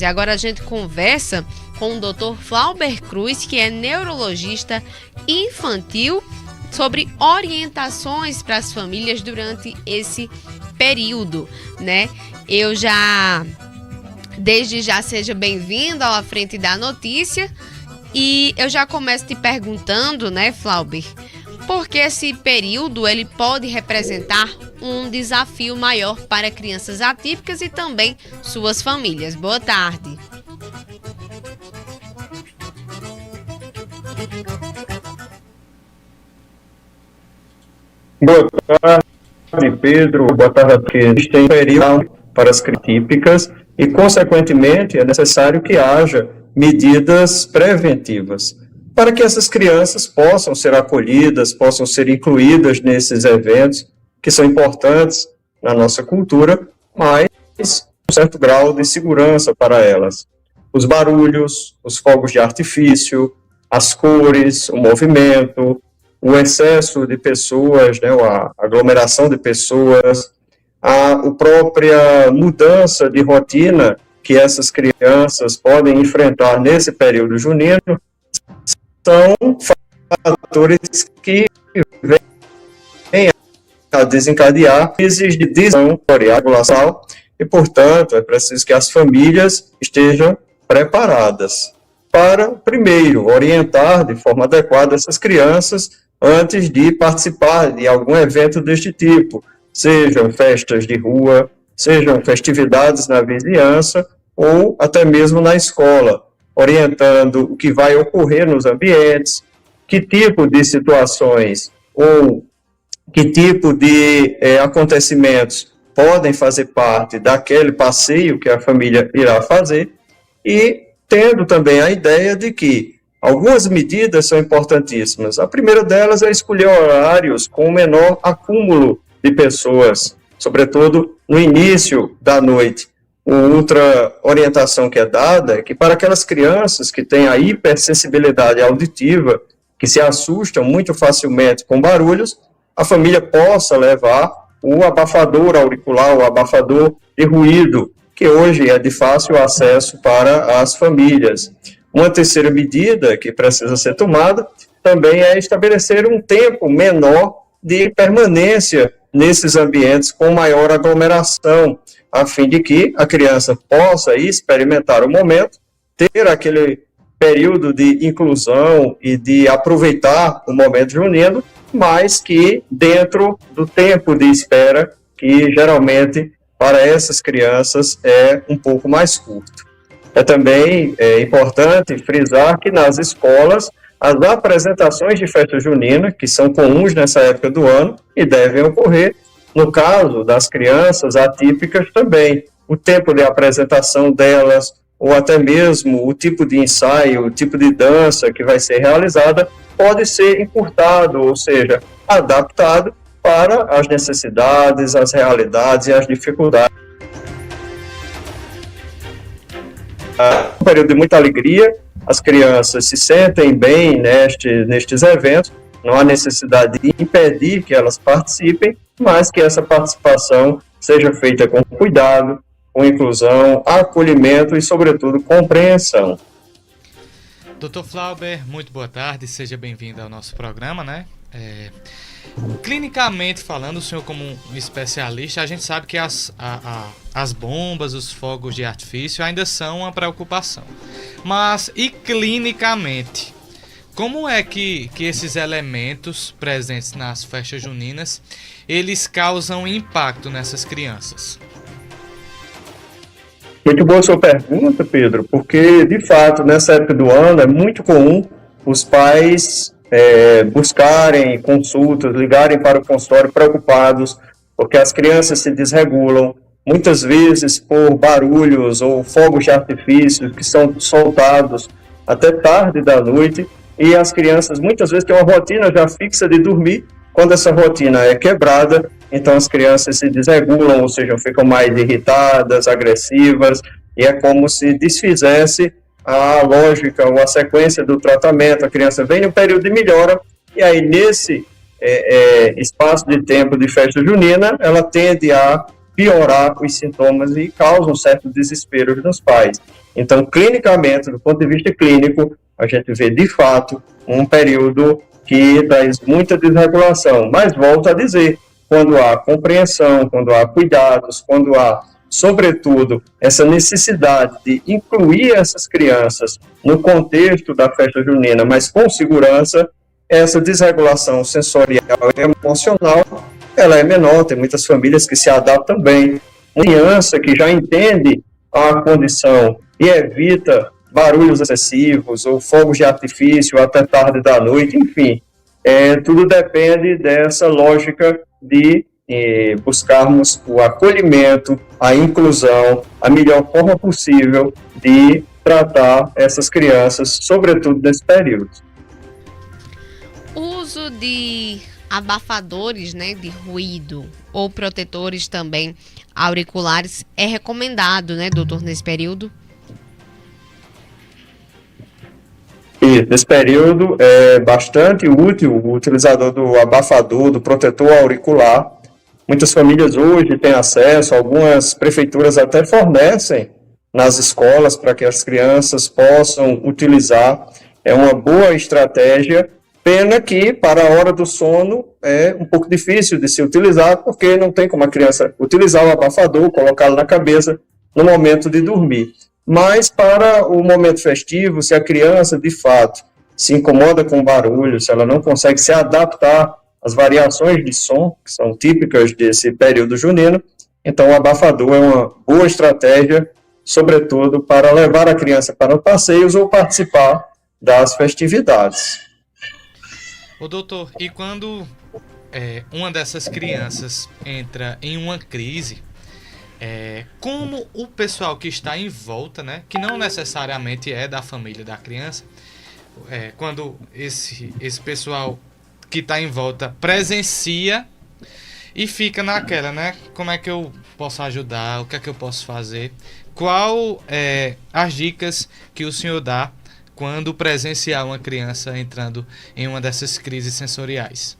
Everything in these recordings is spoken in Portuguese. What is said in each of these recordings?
E agora a gente conversa com o Dr. Flauber Cruz, que é neurologista infantil, sobre orientações para as famílias durante esse período, né? Desde já, seja bem-vindo à Frente da Notícia. E eu já começo te perguntando, né, Flauber, porque esse período ele pode representar um desafio maior para crianças atípicas e também suas famílias. Boa tarde. Boa tarde, Pedro. Boa tarde a todos. Existem um período para as crianças atípicas e, consequentemente, é necessário que haja medidas preventivas para que essas crianças possam ser acolhidas, possam ser incluídas nesses eventos que são importantes na nossa cultura, mas um certo grau de segurança para elas. Os barulhos, os fogos de artifício, as cores, o movimento, o excesso de pessoas, né, a aglomeração de pessoas, a própria mudança de rotina que essas crianças podem enfrentar nesse período junino, são fatores que vêm a desencadear crises de desregulação e, portanto, é preciso que as famílias estejam preparadas para, primeiro, orientar de forma adequada essas crianças antes de participar de algum evento deste tipo, sejam festas de rua, sejam festividades na vizinhança ou até mesmo na escola, orientando o que vai ocorrer nos ambientes, que tipo de situações ou que tipo de acontecimentos podem fazer parte daquele passeio que a família irá fazer, e tendo também a ideia de que algumas medidas são importantíssimas. A primeira delas é escolher horários com o menor acúmulo de pessoas, sobretudo no início da noite. Outra orientação que é dada é que para aquelas crianças que têm a hipersensibilidade auditiva, que se assustam muito facilmente com barulhos, a família possa levar o abafador auricular, o abafador de ruído, que hoje é de fácil acesso para as famílias. Uma terceira medida que precisa ser tomada também é estabelecer um tempo menor de permanência nesses ambientes com maior aglomeração, a fim de que a criança possa experimentar o momento, ter aquele período de inclusão e de aproveitar o momento junino, mas que dentro do tempo de espera, que geralmente para essas crianças é um pouco mais curto. É também importante frisar que nas escolas as apresentações de festa junina, que são comuns nessa época do ano e devem ocorrer, no caso das crianças atípicas também, o tempo de apresentação delas, ou até mesmo o tipo de ensaio, o tipo de dança que vai ser realizada, pode ser encurtado, ou seja, adaptado para as necessidades, as realidades e as dificuldades. Um período de muita alegria, as crianças se sentem bem nestes eventos, não há necessidade de impedir que elas participem, mas que essa participação seja feita com cuidado, com inclusão, acolhimento e, sobretudo, compreensão. Dr. Flauber, muito boa tarde, seja bem-vindo ao nosso programa, né? Clinicamente falando, o senhor como um especialista, a gente sabe que as bombas, os fogos de artifício ainda são uma preocupação. Mas, e clinicamente, como é que esses elementos presentes nas festas juninas, eles causam impacto nessas crianças? Muito boa a sua pergunta, Pedro, porque, de fato, nessa época do ano é muito comum os pais buscarem consultas, ligarem para o consultório preocupados, porque as crianças se desregulam, muitas vezes por barulhos ou fogos de artifício que são soltados até tarde da noite, e as crianças muitas vezes têm uma rotina já fixa de dormir. Quando essa rotina é quebrada, então as crianças se desregulam, ou seja, ficam mais irritadas, agressivas, e é como se desfizesse a lógica ou a sequência do tratamento. A criança vem no período de melhora, e aí nesse espaço de tempo de festa junina, ela tende a piorar os sintomas e causa um certo desespero nos pais. Então, clinicamente, do ponto de vista clínico, a gente vê, de fato, um período que traz muita desregulação. Mas, volto a dizer, quando há compreensão, quando há cuidados, quando há, sobretudo, essa necessidade de incluir essas crianças no contexto da festa junina, mas com segurança, essa desregulação sensorial e emocional, ela é menor. Tem muitas famílias que se adaptam bem. Uma criança que já entende a condição e evita barulhos excessivos ou fogos de artifício até tarde da noite, enfim, tudo depende dessa lógica de buscarmos o acolhimento, a inclusão, a melhor forma possível de tratar essas crianças, sobretudo nesse período. O uso de abafadores, né, de ruído ou protetores também auriculares é recomendado, né, doutor, nesse período? E nesse período é bastante útil o utilizador do abafador, do protetor auricular. Muitas famílias hoje têm acesso, algumas prefeituras até fornecem nas escolas para que as crianças possam utilizar. É uma boa estratégia. Pena que, para a hora do sono, é um pouco difícil de se utilizar, porque não tem como a criança utilizar o abafador, colocá-lo na cabeça no momento de dormir. Mas, para o momento festivo, se a criança, de fato, se incomoda com o barulho, se ela não consegue se adaptar às variações de som, que são típicas desse período junino, então o abafador é uma boa estratégia, sobretudo para levar a criança para passeios ou participar das festividades. Ô doutor, e quando uma dessas crianças entra em uma crise, como o pessoal que está em volta, né, que não necessariamente é da família da criança, quando esse pessoal que está em volta presencia e fica naquela, né, como é que eu posso ajudar, o que é que eu posso fazer, qual as dicas que o senhor dá quando presenciar uma criança entrando em uma dessas crises sensoriais?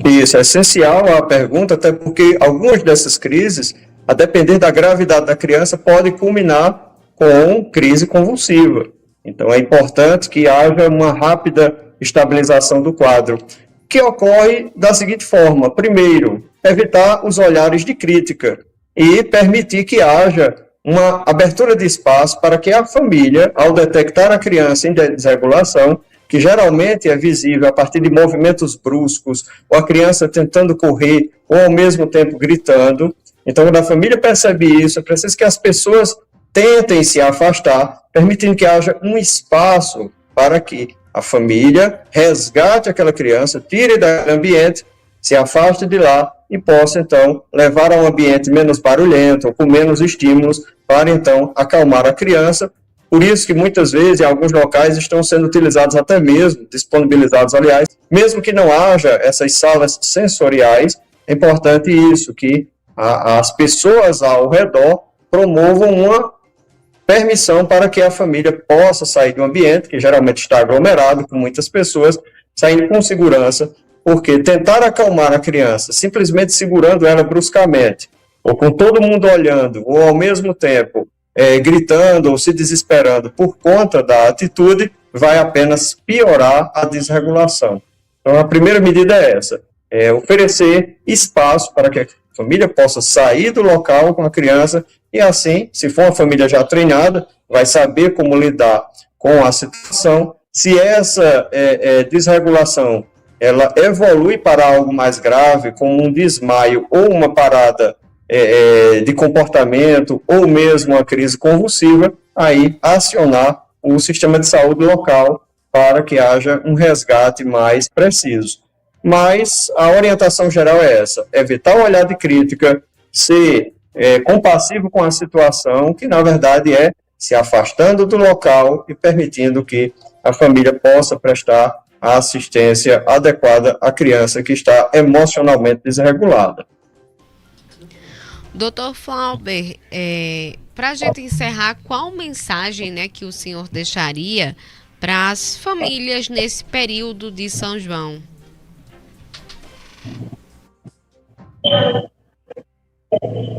Isso, é essencial a pergunta, até porque algumas dessas crises, a depender da gravidade da criança, pode culminar com crise convulsiva. Então, é importante que haja uma rápida estabilização do quadro, que ocorre da seguinte forma: primeiro, evitar os olhares de crítica e permitir que haja uma abertura de espaço para que a família, ao detectar a criança em desregulação, que geralmente é visível a partir de movimentos bruscos, ou a criança tentando correr, ou ao mesmo tempo gritando. Então, quando a família percebe isso, é preciso que as pessoas tentem se afastar, permitindo que haja um espaço para que a família resgate aquela criança, tire daquele ambiente, se afaste de lá e possa, então, levar a um ambiente menos barulhento, ou com menos estímulos, para, então, acalmar a criança. Por isso que, muitas vezes, em alguns locais, estão sendo utilizados até mesmo, disponibilizados, aliás, mesmo que não haja essas salas sensoriais, é importante isso, que as pessoas ao redor promovam uma permissão para que a família possa sair do ambiente, que geralmente está aglomerado, com muitas pessoas, saindo com segurança, porque tentar acalmar a criança, simplesmente segurando ela bruscamente, ou com todo mundo olhando, ou ao mesmo tempo gritando ou se desesperando por conta da atitude, vai apenas piorar a desregulação. Então, a primeira medida é essa, oferecer espaço para que a família possa sair do local com a criança e assim, se for uma família já treinada, vai saber como lidar com a situação. Se essa desregulação ela evolui para algo mais grave, como um desmaio ou uma parada de comportamento ou mesmo uma crise convulsiva, aí acionar o sistema de saúde local para que haja um resgate mais preciso. Mas a orientação geral é essa: evitar o olhar de crítica, ser compassivo com a situação, que na verdade é se afastando do local e permitindo que a família possa prestar a assistência adequada à criança que está emocionalmente desregulada. Doutor Flauber, para a gente encerrar, qual mensagem, né, que o senhor deixaria para as famílias nesse período de São João?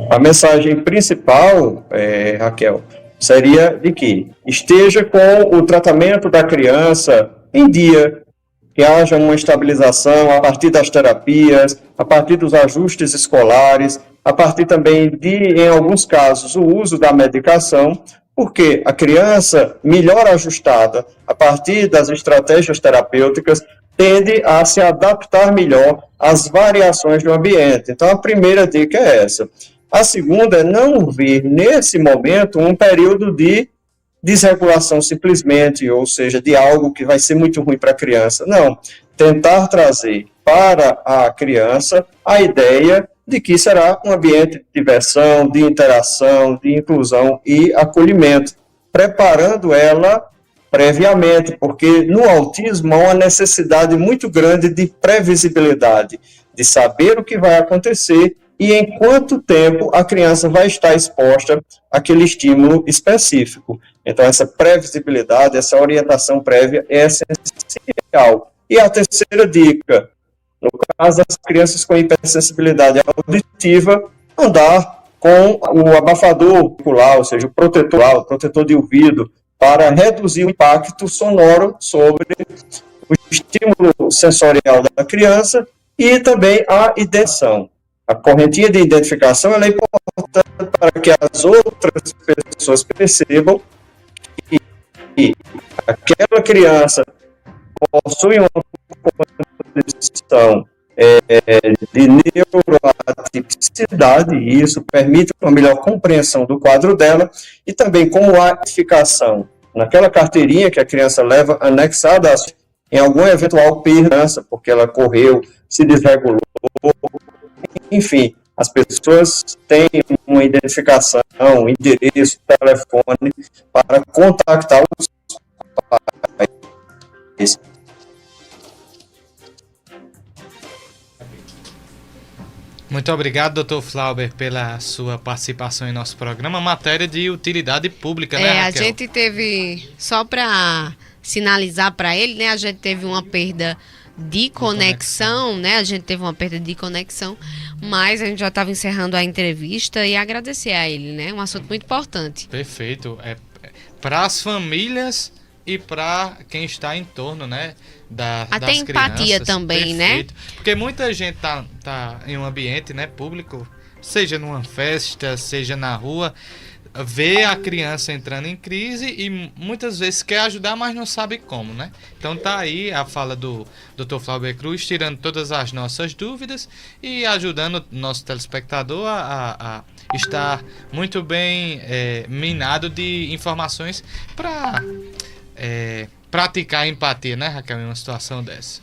A mensagem principal, Raquel, seria de que esteja com o tratamento da criança em dia, que haja uma estabilização a partir das terapias, a partir dos ajustes escolares, a partir também de, em alguns casos, o uso da medicação, porque a criança melhor ajustada a partir das estratégias terapêuticas tende a se adaptar melhor às variações do ambiente. Então, a primeira dica é essa. A segunda é não vir, nesse momento, um período de desregulação simplesmente, ou seja, de algo que vai ser muito ruim para a criança. Não, tentar trazer para a criança a ideia de que será um ambiente de diversão, de interação, de inclusão e acolhimento, preparando ela previamente, porque no autismo há uma necessidade muito grande de previsibilidade, de saber o que vai acontecer e em quanto tempo a criança vai estar exposta àquele estímulo específico. Então, essa previsibilidade, essa orientação prévia é essencial. E a terceira dica, no caso das crianças com hipersensibilidade auditiva, andar com o abafador ocular, ou seja, o protetor de ouvido, para reduzir o impacto sonoro sobre o estímulo sensorial da criança e também a identificação. A correntinha de identificação ela é importante para que as outras pessoas percebam que aquela criança possui uma condição de neuroatipicidade, e isso permite uma melhor compreensão do quadro dela, e também como a identificação naquela carteirinha que a criança leva anexada em algum eventual perda, porque ela correu, se desregulou, enfim, as pessoas têm uma identificação, um endereço, telefone para contactar os pais. Muito obrigado, Dr. Flauber, pela sua participação em nosso programa. Matéria de utilidade pública, né, Raquel? A gente teve, só para sinalizar para ele, né, a gente teve uma perda de conexão, né? A gente teve uma perda de conexão, mas a gente já estava encerrando a entrevista e agradecer a ele, né? Um assunto muito importante. Perfeito. Para as famílias e para quem está em torno, né? Até das empatia crianças. também, Perfeito. né? Porque muita gente tá em um ambiente, né, público, seja numa festa, seja na rua, vê a criança entrando em crise e muitas vezes quer ajudar, mas não sabe como, né? Então tá aí a fala do Dr. Flauber Cruz, tirando todas as nossas dúvidas e ajudando o nosso telespectador a estar muito bem minado de informações para praticar a empatia, né, Raquel, em uma situação dessa.